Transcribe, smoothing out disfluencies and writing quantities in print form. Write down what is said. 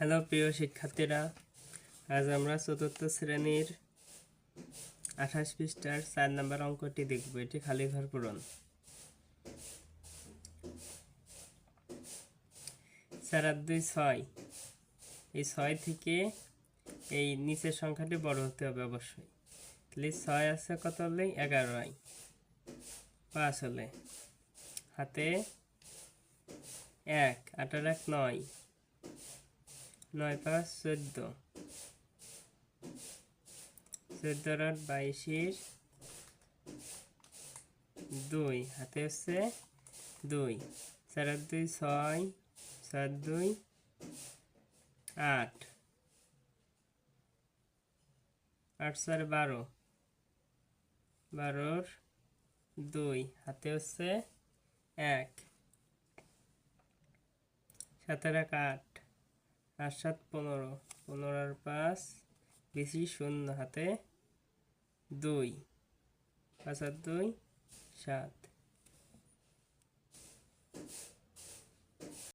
Hello প্রিয় শিক্ষার্থীরা, আজ আমরা চতুর্থ শ্রেণীর 28 পৃষ্ঠার 4 নম্বর অঙ্কটি দেখব। এটি খালি ঘর পূরণ। 4 আর 2 6। এই 6 থেকে এই নিচের সংখ্যাটি বড় হতে হবে অবশ্যই। তাহলে 6 আছে কত হলে 11 হয়, 5 হলে হাতে 1, 8 আর 1 9, 9 5 14, 14 আর 22 2, হাতে হচ্ছে 2, 4 আর 2 6, 4 2 8, 8 4 12, 12 2, হাতে হচ্ছে 1, 7 আর 1 8, 8 7 15, 15 আর 5 বেশি 0, হাতে 2, 5 আর 2 7।